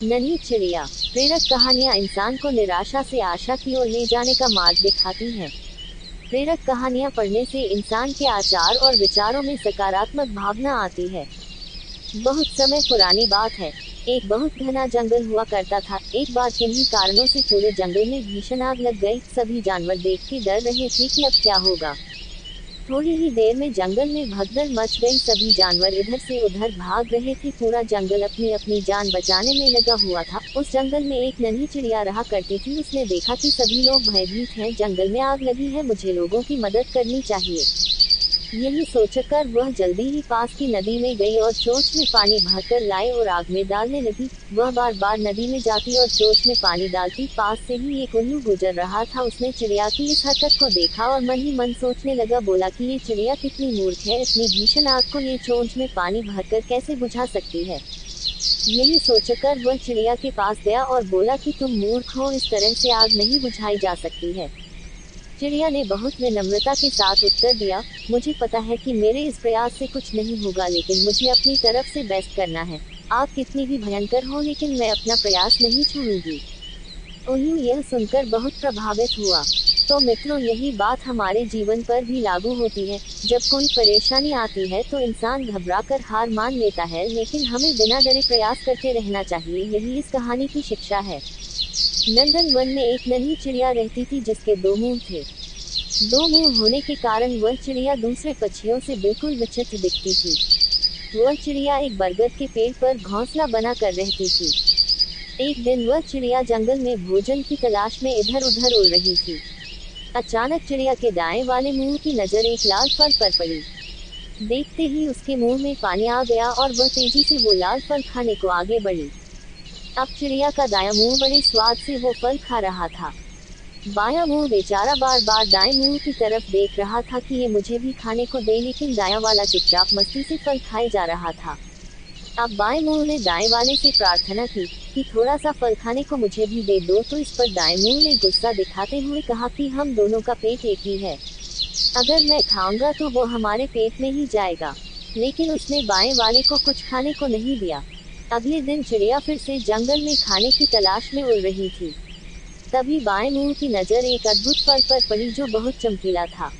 नन्ही चिड़िया। प्रेरक कहानियाँ इंसान को निराशा से आशा की ओर ले जाने का मार्ग दिखाती हैं। प्रेरक कहानियाँ पढ़ने से इंसान के आचार और विचारों में सकारात्मक भावना आती है। बहुत समय पुरानी बात है। एक बहुत घना जंगल हुआ करता था। एक बार किन्हीं कारणों से पूरे जंगल में भीषण आग लग गई। सभी जानवर देख के डर रहे थे कि अब क्या होगा। थोड़ी ही देर में जंगल में भगदड़ मच गई। सभी जानवर इधर से उधर भाग रहे थे। पूरा जंगल अपनी अपनी जान बचाने में लगा हुआ था। उस जंगल में एक नन्ही चिड़िया रहा करती थी। उसने देखा कि सभी लोग भयभीत हैं। जंगल में आग लगी है, मुझे लोगों की मदद करनी चाहिए। यही सोचकर वह जल्दी ही पास की नदी में गई और चोंच में पानी भरकर लाई और आग में डालने लगी। वह बार बार नदी में जाती और चोंच में पानी डालती। पास से ही एक उल्लू गुजर रहा था। उसने चिड़िया की इस हरकत को देखा और मन ही मन सोचने लगा। बोला कि ये चिड़िया कितनी मूर्ख है, इतनी भीषण आग को ये चोंच में पानी भरकर कैसे बुझा सकती है। यही सोचकर वह चिड़िया के पास गया और बोला कि तुम मूर्ख हो, इस तरह से आग नहीं बुझाई जा सकती है। चिड़िया ने बहुत विनम्रता के साथ उत्तर दिया, मुझे पता है कि मेरे इस प्रयास से कुछ नहीं होगा, लेकिन मुझे अपनी तरफ से बेस्ट करना है। आग कितनी भी भयंकर हो, लेकिन मैं अपना प्रयास नहीं छोड़ूंगी। उल्लू यह सुनकर बहुत प्रभावित हुआ। तो मित्रों, यही बात हमारे जीवन पर भी लागू होती है। जब कोई परेशानी आती है तो इंसान घबराकर हार मान लेता है, लेकिन हमें बिना डरे प्रयास करते रहना चाहिए। यही इस कहानी की शिक्षा है। नंदन वन में एक नन्ही चिड़िया रहती थी जिसके दो मुंह थे। दो मुंह होने के कारण वह चिड़िया दूसरे पक्षियों से बिल्कुल विचित्र दिखती थी। वह चिड़िया एक बरगद के पेड़ पर घोंसला बना कर रहती थी। एक दिन वह चिड़िया जंगल में भोजन की तलाश में इधर उधर उड़ रही थी। अचानक चिड़िया के दाएं वाले मुंह की नजर एक लाल फल पर पड़ी। देखते ही उसके मुंह में पानी आ गया और वह तेजी से वो लाल फल खाने को आगे बढ़ी। अब चिड़िया का दायां मुंह बड़े स्वाद से वो फल खा रहा था। बायां मुंह बेचारा बार बार दाएं मुंह की तरफ देख रहा था कि ये मुझे भी खाने को दे, लेकिन दायां वाला चुपचाप मस्ती से फल खाए जा रहा था। अब बाएं मुंह ने दाएं वाले से प्रार्थना की कि थोड़ा सा फल खाने को मुझे भी दे दो। तो इस पर दाएं मुंह ने गुस्सा दिखाते हुए कहा कि हम दोनों का पेट एक ही है, अगर मैं खाऊंगा तो वो हमारे पेट में ही जाएगा। लेकिन उसने बाएं वाले को कुछ खाने को नहीं दिया। अगले दिन चिड़िया फिर से जंगल में खाने की तलाश में उड़ रही थी। तभी बाएं मुंह की नजर एक अद्भुत फल पर पड़ी जो बहुत चमकीला था।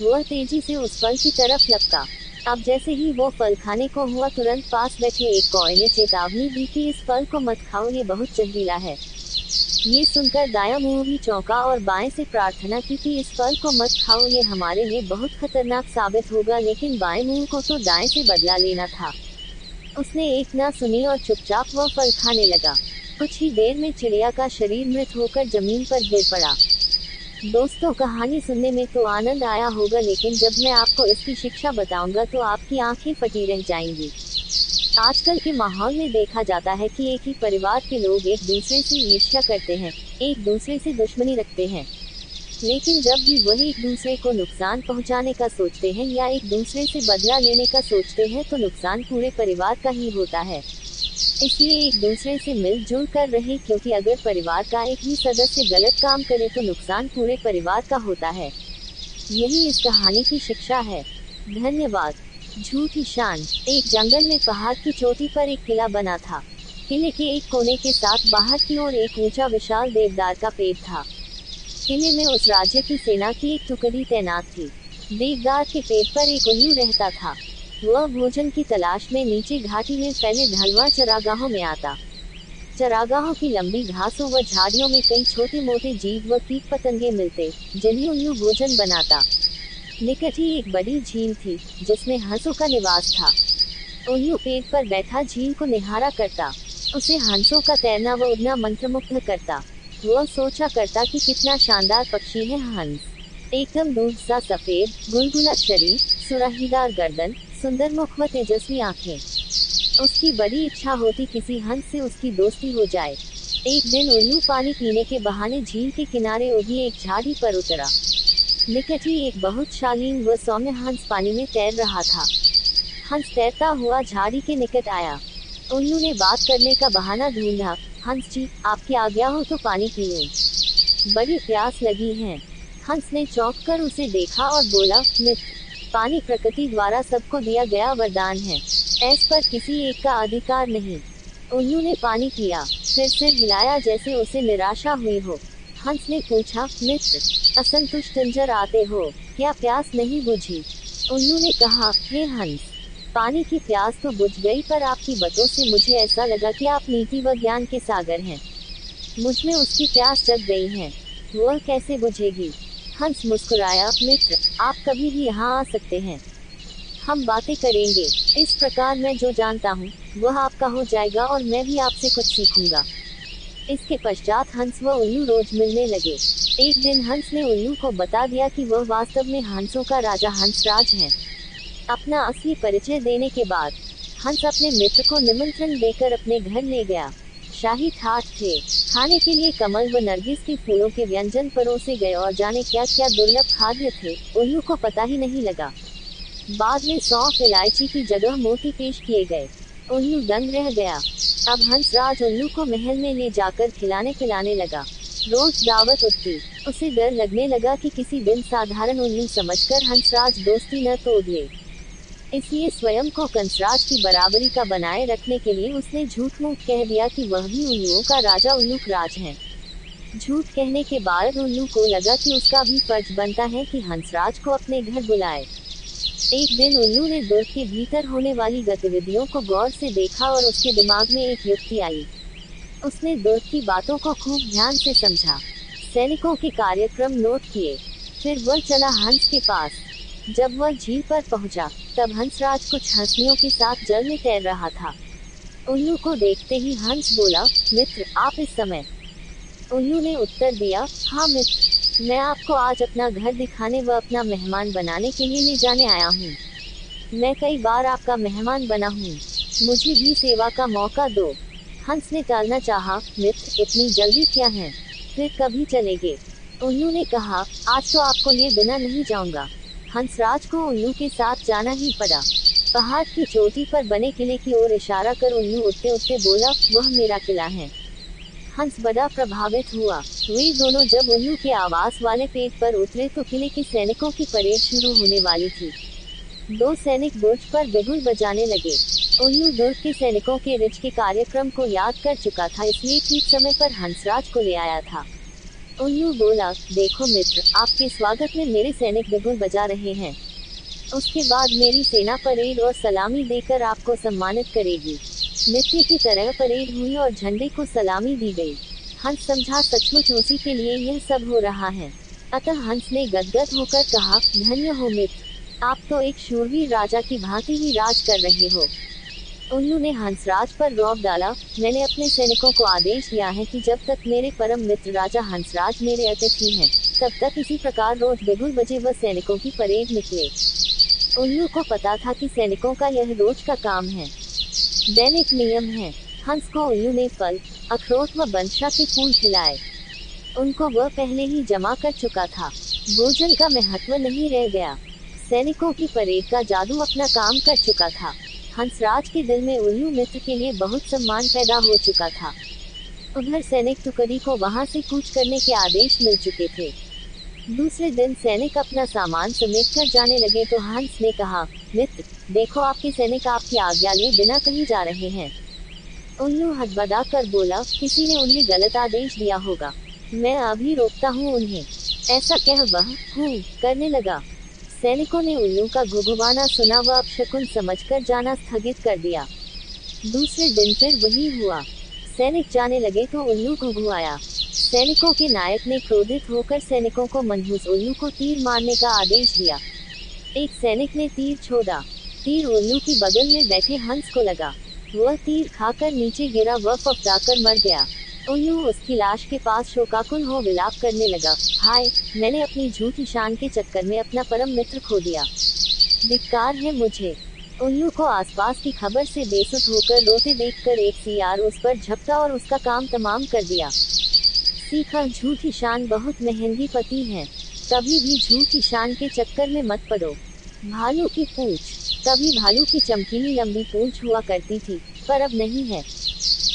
वह तेजी से उस फल की तरफ लपका। अब जैसे ही वो फल खाने को हुआ, तुरंत पास बैठे एक कौए ने चेतावनी दी कि इस फल को मत खाओ, ये बहुत जहरीला है। ये सुनकर दायां मुंह भी चौंका और बाएं से प्रार्थना की कि इस फल को मत खाओ, ये हमारे लिए बहुत खतरनाक साबित होगा। लेकिन बाएं मुंह को तो दाएं से बदला लेना था। उसने एक ना सुनी और चुपचाप वह फल खाने लगा। कुछ ही देर में चिड़िया का शरीर मृत होकर जमीन पर गिर पड़ा। दोस्तों, कहानी सुनने में तो आनंद आया होगा, लेकिन जब मैं आपको इसकी शिक्षा बताऊंगा तो आपकी आंखें फटी रह जाएंगी। आजकल के माहौल में देखा जाता है कि एक ही परिवार के लोग एक दूसरे से ईर्ष्या करते हैं, एक दूसरे से दुश्मनी रखते हैं। लेकिन जब भी वह एक दूसरे को नुकसान पहुंचाने का सोचते हैं या एक दूसरे से बदला लेने का सोचते हैं तो नुकसान पूरे परिवार का ही होता है। इसलिए एक दूसरे से मिलजुल कर रहे, क्योंकि अगर परिवार का एक ही सदस्य गलत काम करे तो नुकसान पूरे परिवार का होता है। यही इस कहानी की शिक्षा है। धन्यवाद। झूठी शान। एक जंगल में पहाड़ की चोटी पर एक किला बना था। किले के एक कोने के साथ बाहर की ओर एक ऊंचा विशाल देवदार का पेड़ था। किले में उस राज्य की सेना की एक टुकड़ी तैनात थी। देवदार के पेड़ पर एक उल्लू रहता था। वह भोजन की तलाश में नीचे घाटी में फैले ढलवां चरागाहों में आता। चरागाहों की लंबी घासों व झाड़ियों में कई छोटे मोटे जीव व कीट पतंगे मिलते, जिन्हें उल्लू भोजन बनाता। निकट ही एक बड़ी झील थी जिसमें हंसों का निवास था। उल्लू पेड़ पर बैठा झील को निहारा करता। उसे हंसों का तैरना व उड़ना मंत्रमुग्ध करता। वह सोचा करता कि कितना शानदार पक्षी है हंस। एकदम दूध सा सफेद, गुलगुला शरीर, सुराहीदार गर्दन, सुंदर मुख व तेजस्वी आंखें। उसकी बड़ी इच्छा होती किसी हंस से उसकी दोस्ती हो जाए। एक दिन उल्लू पानी पीने के बहाने झील के किनारे उगी एक झाड़ी पर उतरा। निकट ही एक बहुत शालीन व सौम्य हंस पानी में तैर रहा था। हंस तैरता हुआ झाड़ी के निकट आया। उल्लू ने बात करने का बहाना ढूंढा। हंस जी, आपकी आज्ञा हो तो पानी पी लूं, बड़ी प्यास लगी है। हंस ने चौंक कर उसे देखा और बोला, मित्र, पानी प्रकृति द्वारा सबको दिया गया वरदान है, ऐस पर किसी एक का अधिकार नहीं। उल्लू ने पानी पिया, फिर सिर हिलाया जैसे उसे निराशा हुई हो। हंस ने पूछा, मित्र, असंतुष्ट नजर आते हो, क्या प्यास नहीं बुझी? उल्लू ने कहा, हे हंस, पानी की प्यास तो बुझ गई, पर आपकी बातों से मुझे ऐसा लगा कि आप नीति व ज्ञान के सागर हैं। मुझ में उसकी प्यास जग गई है। वह कैसे बुझेगी? हंस मुस्कुराया, मित्र, आप कभी भी यहाँ आ सकते हैं, हम बातें करेंगे। इस प्रकार मैं जो जानता हूँ वह आपका हो जाएगा और मैं भी आपसे कुछ सीखूंगा। इसके पश्चात हंस व उल्लू रोज मिलने लगे। एक दिन हंस ने उल्लू को बता दिया कि वह वास्तव में हंसों का राजा हंसराज है। अपना असली परिचय देने के बाद हंस अपने मित्र को निमंत्रण देकर अपने घर ले गया। शाही ठाठ थे, खाने के लिए कमल व नरगिस के फूलों के व्यंजन परोसे गए और जाने क्या क्या दुर्लभ खाद्य थे, उल्लू को पता ही नहीं लगा। बाद में सौंफ इलायची की जगह मोती पेश किए गए। उल्लू दंग रह गया। अब हंसराज उल्लू को महल में ले जाकर खिलाने पिलाने लगा। रोज दावत उठती। उसे डर लगने लगा कि किसी दिन साधारण उल्लू समझकर हंसराज दोस्ती न तोड़ ले। इसलिए स्वयं को कंसराज की बराबरी का बनाए रखने के लिए उसने झूठ मूठ कह दिया कि वह भी उल्लुओं का राजा उल्लूक राज है। झूठ कहने के बाद उल्लू को लगा कि उसका भी फर्ज बनता है कि हंसराज को अपने घर बुलाए। एक दिन उल्लू ने दुर्ग के भीतर होने वाली गतिविधियों को गौर से देखा और उसके दिमाग में एक युक्ति आई। उसने दुर्ग की बातों को खूब ध्यान से समझा, सैनिकों के कार्यक्रम नोट किए। फिर वह चला हंस के पास। जब वह झील पर पहुंचा, तब हंसराज कुछ हंसनियों के साथ जल में तैर रहा था। उल्लू को देखते ही हंस बोला, मित्र, आप इस समय? उल्लू ने उत्तर दिया, हाँ मित्र, मैं आपको आज अपना घर दिखाने व अपना मेहमान बनाने के लिए ले जाने आया हूँ। मैं कई बार आपका मेहमान बना हूँ, मुझे भी सेवा का मौका दो। हंस ने टालना चाहा, मित्र, इतनी जल्दी क्या है, फिर कभी चलेंगे। उल्लू ने कहा, आज तो आपको लिए बिना नहीं जाऊंगा। हंसराज को उल्लू के साथ जाना ही पड़ा। पहाड़ की चोटी पर बने किले की ओर इशारा कर उल्लू उठते उठते बोला, वह मेरा किला है। हंस बड़ा प्रभावित हुआ। वे दोनों जब उल्लू के आवास वाले पेड़ पर उतरे तो किले के सैनिकों की परेड शुरू होने वाली थी। दो सैनिक बुर्ज पर बिगुल बजाने लगे। उल्लू दुर्ग के सैनिकों के रिच के कार्यक्रम को याद कर चुका था, इसलिए ठीक समय पर हंसराज को ले आया था। उल्लू बोला, देखो मित्र, आपके स्वागत में मेरे सैनिक बिगुल बजा रहे हैं। उसके बाद मेरी सेना परेड और सलामी देकर आपको सम्मानित करेगी। नृत्य की तरह परेड हुई और झंडे को सलामी दी गई। हंस समझा सचमुच उसी के लिए यह सब हो रहा है। अतः हंस ने गदगद होकर कहा, धन्य हो मित्र, आप तो एक शूरवीर राजा की भांति ही राज कर रहे हो। उल्लू ने हंसराज पर रौब डाला, मैंने अपने सैनिकों को आदेश दिया है कि जब तक मेरे परम मित्र राजा हंसराज मेरे अतिथि हैं, तब तक इसी प्रकार रोज बिगुल बजे व सैनिकों की परेड निकले। उल्लू को पता था कि सैनिकों का यह रोज का काम है, दैनिक नियम है। हंस को उल्लू ने फल, अखरोट व बनशा के फूल खिलाए। उनको वह पहले ही जमा कर चुका था। भोजन का महत्व नहीं रह गया। सैनिकों की परेड का जादू अपना काम कर चुका था। हंसराज के दिल में उल्लू मित्र के लिए बहुत सम्मान पैदा हो चुका था। उधर सैनिक टुकड़ी को वहां से कूच करने के आदेश मिल चुके थे। दूसरे दिन सैनिक अपना सामान समेट कर जाने लगे तो हंस ने कहा, मित्र, देखो आपके सैनिक आपकी आज्ञा लिए बिना कहीं जा रहे हैं। उल्लू हड़बड़ा कर बोला, किसी ने उन्हें गलत आदेश दिया होगा, मैं अभी रोकता हूँ उन्हें। ऐसा कह वह करने लगा। सैनिकों ने उल्लू का घुघुवाना सुना व अपशकुन समझकर जाना स्थगित कर दिया। दूसरे दिन फिर वही हुआ। सैनिक जाने लगे तो उल्लू घुघुआया। सैनिकों के नायक ने क्रोधित होकर सैनिकों को मनहूस उल्लू को तीर मारने का आदेश दिया। एक सैनिक ने तीर छोड़ा। तीर उल्लू की बगल में बैठे हंस को लगा। वह तीर खाकर नीचे गिरा व फफड़ाकर मर गया। उल्लू उसकी लाश के पास शोकाकुल हो विलाप करने लगा, हाय, मैंने अपनी झूठी शान के चक्कर में अपना परम मित्र खो दिया। धिक्कार है मुझे। उल्लू को आसपास की खबर से बेसुध होकर रोते देखकर एक सियार उस पर झपटा और उसका काम तमाम कर दिया। सीखा, झूठी शान बहुत महंगी पती है, कभी भी झूठी शान के चक्कर में मत पड़ो। भालू की पूंछ। कभी भालू की चमकीली लंबी पूंछ हुआ करती थी, पर अब नहीं है।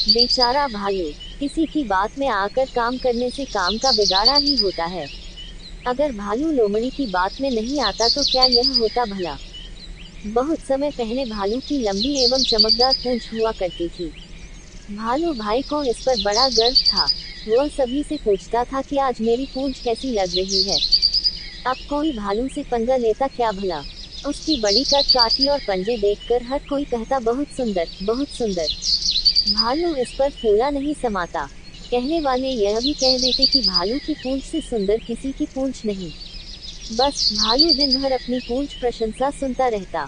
बेचारा भालू, किसी की बात में आकर काम करने से काम का बिगाड़ा ही होता है। अगर भालू लोमड़ी की बात में नहीं आता तो क्या यह होता भला। बहुत समय पहले भालू की लंबी एवं चमकदार पूंछ हुआ करती थी। भालू भाई को इस पर बड़ा गर्व था। वह सभी से पूछता था कि आज मेरी पूंछ कैसी लग रही है। अब कोई भालू से पंगा लेता क्या भला। उसकी बड़ी कद काठी और पंजे देखकर हर कोई कहता बहुत सुंदर, बहुत सुंदर। भालू इस पर फूला नहीं समाता। कहने वाले यह भी कह देते कि भालू की पूंछ से सुंदर किसी की पूंछ नहीं। बस भालू दिन भर अपनी पूंछ प्रशंसा सुनता रहता।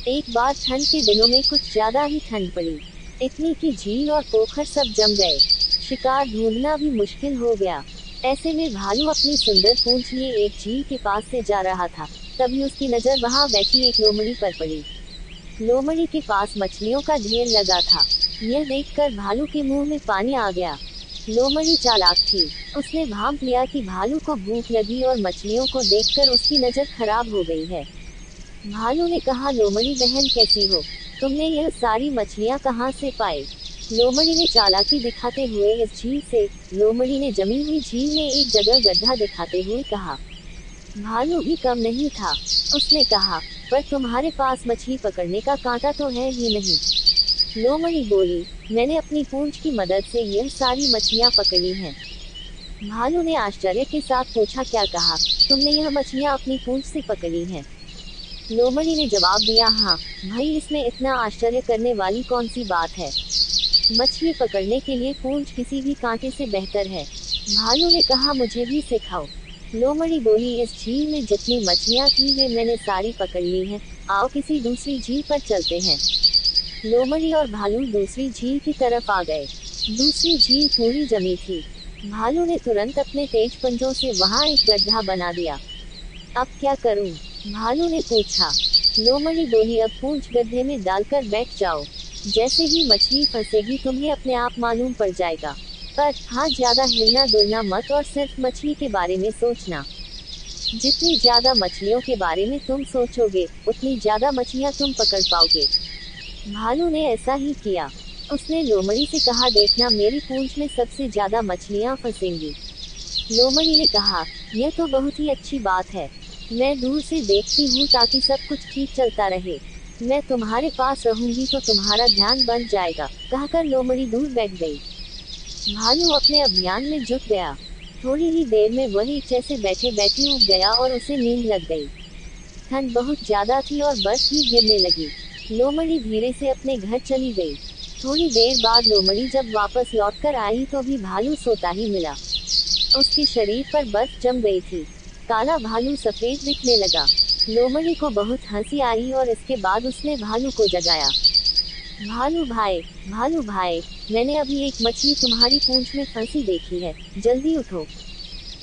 एक बार ठंड के दिनों में कुछ ज्यादा ही ठंड पड़ी। इतनी कि झील और पोखर सब जम गए। शिकार ढूंढना भी मुश्किल हो गया। ऐसे में भालू अपनी सुंदर पूंछ लिए एक झील के पास से जा रहा था। तभी उसकी नजर वहां बैठी एक लोमड़ी पर पड़ी। लोमड़ी के पास मछलियों का ढेर लगा था। यह देखकर भालू के मुंह में पानी आ गया। लोमड़ी चालाक थी। उसने भांप लिया कि भालू को भूख लगी और मछलियों को देखकर उसकी नजर खराब हो गई है। भालू ने कहा, लोमड़ी बहन कैसी हो? तुमने यह सारी मछलियां कहाँ से पाई? लोमड़ी ने चालाकी दिखाते हुए इस झील से। लोमड़ी ने जमी हुई झील में एक जगह गड्ढा दिखाते हुए कहा। भालू भी कम नहीं था। उसने कहा, पर तुम्हारे पास मछली पकड़ने का कांटा तो है ही नहीं। लोमड़ी बोली, मैंने अपनी पूंछ की मदद से यह सारी मछलियां पकड़ी हैं। भालू ने आश्चर्य के साथ पूछा, क्या कहा? तुमने यह मछलियां अपनी पूंछ से पकड़ी हैं? लोमड़ी ने जवाब दिया, हाँ भाई, इसमें इतना आश्चर्य करने वाली कौन सी बात है। मछली पकड़ने के लिए पूंछ किसी भी कांटे से बेहतर है। भालू ने कहा, मुझे भी सिखाओ। लोमड़ी बोली, इस झील में जितनी मछलियां थी वे मैंने सारी पकड़ ली हैं। आओ किसी दूसरी झील पर चलते हैं। लोमड़ी और भालू दूसरी झील की तरफ आ गए। दूसरी झील पूरी जमी थी। भालू ने तुरंत अपने तेज पंजों से वहां एक गड्ढा बना दिया। अब क्या करूं? भालू ने पूछा। लोमड़ी बोली, अब पूंछ गड्ढे में डालकर बैठ जाओ। जैसे ही मछली फंसेगी तुम्हें अपने आप मालूम पड़ जाएगा। पर हाँ, ज्यादा हिलना डुलना मत और सिर्फ मछली के बारे में सोचना। जितनी ज्यादा मछलियों के बारे में तुम सोचोगे उतनी ज्यादा मछलियाँ तुम पकड़ पाओगे। भालू ने ऐसा ही किया। उसने लोमड़ी से कहा, देखना मेरी पूंछ में सबसे ज्यादा मछलियाँ फंसेंगी। लोमड़ी ने कहा, यह तो बहुत ही अच्छी बात है। मैं दूर से देखती हूँ ताकि सब कुछ ठीक चलता रहे। मैं तुम्हारे पास रहूंगी तो तुम्हारा ध्यान बन जाएगा। कहकर लोमड़ी दूर बैठ गई। भालू अपने अभियान में जुट गया। थोड़ी ही देर में वही जैसे बैठे बैठे उठ गया और उसे नींद लग गई। ठंड बहुत ज्यादा थी और बर्फ भी गिरने लगी। लोमड़ी धीरे से अपने घर चली गई। थोड़ी देर बाद लोमड़ी जब वापस लौटकर आई तो भी भालू सोता ही मिला। उसके शरीर पर बर्फ जम गई थी। काला भालू सफेद दिखने लगा। लोमड़ी को बहुत हंसी आई और इसके बाद उसने भालू को जगाया। भालू भाई, मैंने अभी एक मछली तुम्हारी पूंछ में फंसी देखी है, जल्दी उठो।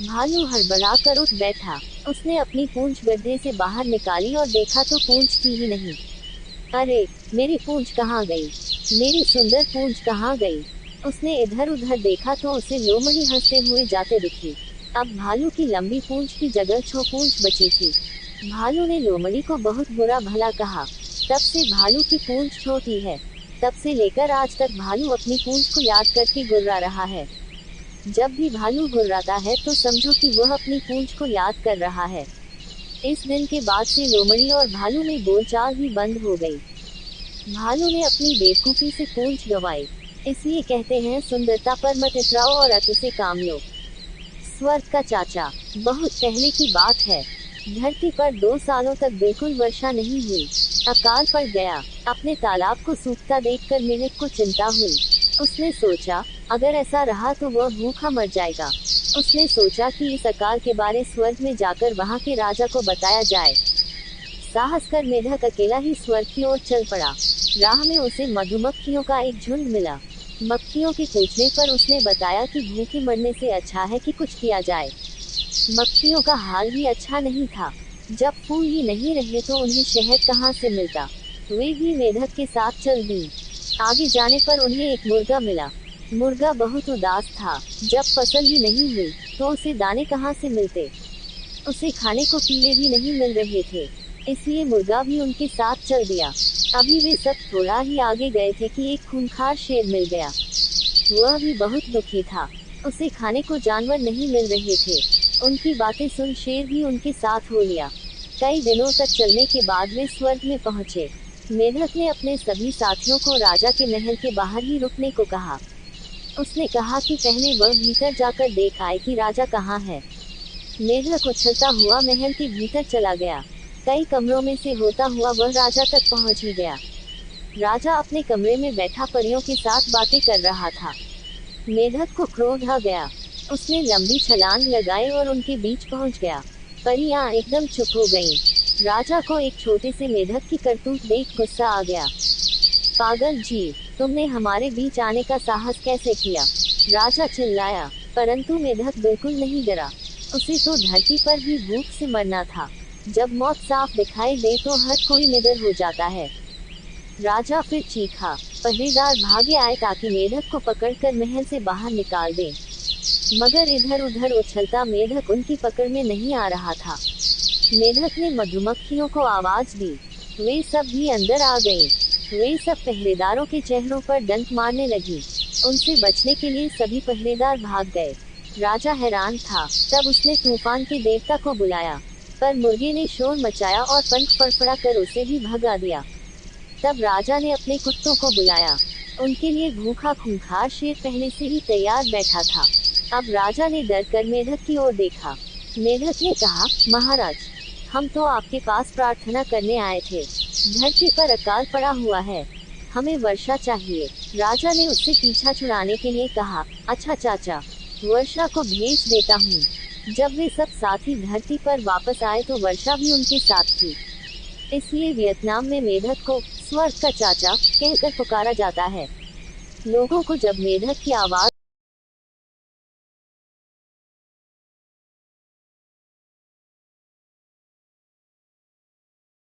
भालू हड़बड़ा कर उठ बैठा। उसने अपनी पूंछ गड्ढे से बाहर निकाली और देखा तो पूंछ थी ही नहीं। अरे, मेरी पूंछ कहाँ गई? मेरी सुंदर पूंछ कहाँ गई? उसने इधर उधर देखा तो उसे लोमड़ी हंसते हुए जाते दिखी। अब भालू की लंबी पूंछ की जगह छो पूंछ बची थी। भालू ने लोमड़ी को बहुत बुरा भला कहा। तब से भालू की पूंछ छोटी है। तब से लेकर आज तक भालू अपनी पूंछ को याद करके गुर्रा रहा है। जब भी भालू गुर्राता है तो समझो कि वह अपनी पूंछ को याद कर रहा है। इस दिन के बाद से लोमड़ी और भालू में बोलचाल भी बंद हो गई। भालू ने अपनी बेवकूफी से पूंछ गंवाई। इसलिए कहते हैं, सुंदरता पर मत इतराओ और अति से काम लो। स्वर्ग का चाचा। बहुत पहले की बात है। धरती पर 2 सालों तक बिल्कुल वर्षा नहीं हुई। अकाल पड़ गया। अपने तालाब को सूखता देखकर मेढक को चिंता हुई। उसने सोचा, अगर ऐसा रहा तो वह भूखा मर जाएगा। उसने सोचा कि इस अकाल के बारे स्वर्ग में जाकर वहां के राजा को बताया जाए। साहस कर मेढक अकेला ही स्वर्ग की ओर चल पड़ा। राह में उसे मधुमक्खियों का एक झुंड मिला। मक्खियों के पूछने पर उसने बताया कि भूखे मरने से अच्छा है कि कुछ किया जाए। मक्खियों का हाल भी अच्छा नहीं था। जब फूल ही नहीं रहे तो उन्हें शहद कहाँ से मिलता। वे भी मेढक के साथ चल दी। आगे जाने पर उन्हें एक मुर्गा मिला। मुर्गा बहुत उदास था। जब फसल ही नहीं हुई तो उसे दाने कहाँ से मिलते। उसे खाने को कीड़े भी नहीं मिल रहे थे। इसलिए मुर्गा भी उनके साथ चल दिया। अभी वे सब थोड़ा ही आगे गए थे कि एक खूंखार शेर मिल गया। वह भी बहुत दुखी था। उसे खाने को जानवर नहीं मिल रहे थे। उनकी बातें सुन शेर भी उनके साथ हो लिया। कई दिनों तक चलने के बाद वे स्वर्ग में पहुंचे। मेढक ने अपने सभी साथियों को राजा के महल के बाहर ही रुकने को कहा। उसने कहा कि पहले वह भीतर जाकर देख आए कि राजा कहाँ है। मेढक उछलता हुआ महल के भीतर चला गया। कई कमरों में से होता हुआ वह राजा तक पहुंच ही गया। राजा अपने कमरे में बैठा परियों के साथ बातें कर रहा था। मेढक को क्रोध आ गया। उसने लंबी छलांग लगाई और उनके बीच पहुंच गया। परियां एकदम चुप हो गईं। राजा को एक छोटे से मेढक की करतूत देख गुस्सा आ गया। पागल जीव, तुमने हमारे बीच आने का साहस कैसे किया? राजा चिल्लाया। परंतु मेढक बिल्कुल नहीं डरा। उसे तो धरती पर भी भूख से मरना था। जब मौत साफ दिखाई दे तो हर कोई निडर हो जाता है। राजा फिर चीखा। पहरेदार भागे आए ताकि मेढक को पकड़कर महल से बाहर निकाल दें। मगर इधर उधर उछलता मेढक उनकी पकड़ में नहीं आ रहा था। मेढक ने मधुमक्खियों को आवाज दी। वे सब भी अंदर आ गईं। वे सब पहरेदारों के चेहरों पर डंक मारने लगी। उनसे बचने के लिए सभी पहरेदार भाग गए। राजा हैरान था। तब उसने तूफान के देवता को बुलाया, पर मुर्गे ने शोर मचाया और पंख फड़फड़ा कर उसे भी भगा दिया। तब राजा ने अपने कुत्तों को बुलाया। उनके लिए भूखा खूंखार शेर पहले से ही तैयार बैठा था। अब राजा ने डर कर मेढक की ओर देखा। मेढक ने कहा, महाराज, हम तो आपके पास प्रार्थना करने आए थे। धरती पर अकाल पड़ा हुआ है, हमें वर्षा चाहिए। राजा ने उससे पीछा छुड़ाने के लिए कहा, अच्छा चाचा, वर्षा को भेज देता हूँ। जब वे सब साथी धरती पर वापस आए तो वर्षा भी उनके साथ थी। इसलिए वियतनाम में मेढक को स्वर्ग का चाचा कहकर पुकारा जाता है। लोगों को जब मेढक की आवाज